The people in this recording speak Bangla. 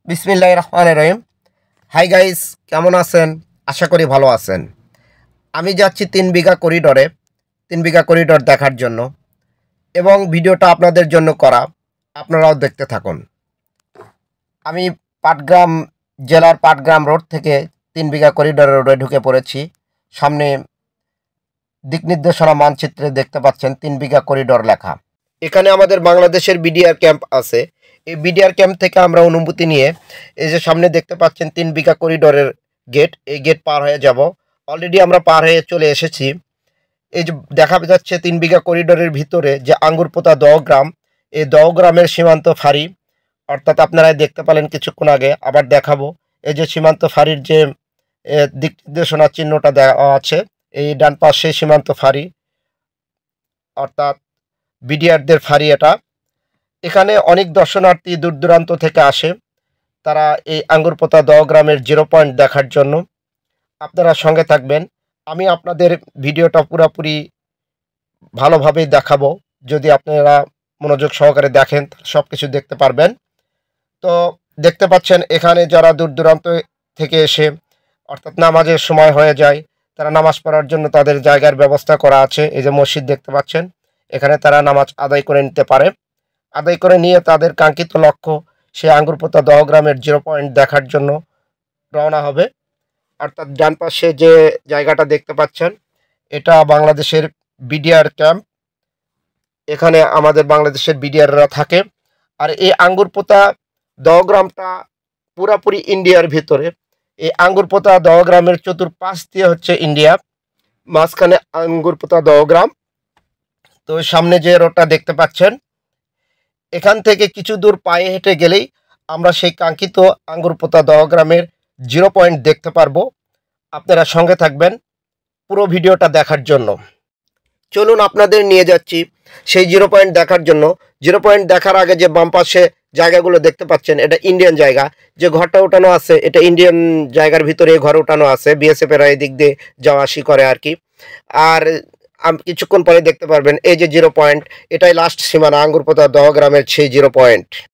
বিসমিল্লাহির রহমানির রহিম। হাই গাইস, কেমন আছেন? আশা করি ভালো আছেন। আমি যাচ্ছি 3 বিঘা করিডোরে, 3 বিঘা করিডোর দেখার জন্য, এবং ভিডিওটা আপনাদের জন্য করা, আপনারাও দেখতে থাকুন। আমি পাটগ্রাম জেলার পাটগ্রাম রোড থেকে 3 বিঘা করিডোর রোডে ঢুকে পড়েছি। সামনে দিক নির্দেশনা মানচিত্রে দেখতে পাচ্ছেন 3 বিঘা করিডোর লেখা। এখানে আমাদের বাংলাদেশের বিডিআর ক্যাম্প আছে। এই বিডিআর ক্যাম্প থেকে আমরা অনুমতি নিয়ে এই যে সামনে দেখতে পাচ্ছেন 3 বিঘা করিডোরের গেট, এই গেট পার হয়ে যাব। অলরেডি আমরা পার হয়ে চলে এসেছি। এই যে দেখা যাচ্ছে 3 বিঘা করিডোরের ভিতরে যে আঙ্গুরপোতা দহগ্রাম, এই দহগ্রামের সীমান্ত ফাঁড়ি, অর্থাৎ আপনারা দেখতে পেলেন কিছুক্ষণ আগে, আবার দেখাবো। এই যে সীমান্ত ফাঁড়ির যে দিক নির্দেশনা চিহ্নটা দেওয়া আছে, এই ডান পাশে সীমান্ত ফাঁড়ি, অর্থাৎ বিডিআরদের ফাঁড়ি এটা। এখানে অনেক দর্শনার্থী দূর দূরান্ত থেকে আসে, তারা এই আঙ্গুরপোতা দহগ্রামের 0 পয়েন্ট দেখার জন্য। আপনারা সঙ্গে থাকবেন, আমি আপনাদের ভিডিওটা পুরোপুরি ভালোভাবেই দেখাবো। যদি আপনারা মনোযোগ সহকারে দেখেন সব কিছু দেখতে পারবেন। তো দেখতে পাচ্ছেন এখানে যারা দূর দূরান্ত থেকে এসে, অর্থাৎ নামাজের সময় হয়ে যায়, তারা নামাজ পড়ার জন্য তাদের জায়গার ব্যবস্থা করা আছে। এই যে মসজিদ দেখতে পাচ্ছেন, এখানে তারা নামাজ আদায় করে নিতে পারে। আদায় করে নিয়ে তাদের কাঙ্ক্ষিত লক্ষ্য সে আঙ্গুরপোতা দহগ্রামের 0 পয়েন্ট দেখার জন্য রওনা হবে। অর্থাৎ ডান পাশে যে জায়গাটা দেখতে পাচ্ছেন, এটা বাংলাদেশের বিডিআর ক্যাম্প। এখানে আমাদের বাংলাদেশের বিডিআররা থাকে। আর এই আঙ্গুরপোতা দহগ্রামটা পুরাপুরি ইন্ডিয়ার ভিতরে। এই আঙ্গুরপোতা দহগ্রামের চতুর্পাশ দিয়ে হচ্ছে ইন্ডিয়া, মাঝখানে আঙ্গুরপোতা দহগ্রাম। তো সামনে যে রোডটা দেখতে পাচ্ছেন, এখান থেকে কিছু দূর পায়ে হেঁটে গেলেই আমরা সেই কাঙ্ক্ষিত আঙ্গুরপোতা দহগ্রামের 0 পয়েন্ট দেখতে পারবো। আপনারা সঙ্গে থাকবেন পুরো ভিডিওটা দেখার জন্য। চলুন আপনাদের নিয়ে যাচ্ছি সেই 0 পয়েন্ট দেখার জন্য। 0 পয়েন্ট দেখার আগে যে বাম পাশে জায়গাগুলো দেখতে পাচ্ছেন, এটা ইন্ডিয়ান জায়গা। যে ঘরটা উঠানো আছে, এটা ইন্ডিয়ান জায়গার ভিতরে ঘর উঠানো আছে। বিএসএফেরা এই দিক দিয়ে যাওয়া আসি করে আর কি। আর কিছুক্ষণ পরে দেখতে পারবেন এই যে 0 পয়েন্ট, এটাই লাস্ট সীমানা আঙ্গুরপোতা দহগ্রামের সেই 0 পয়েন্ট।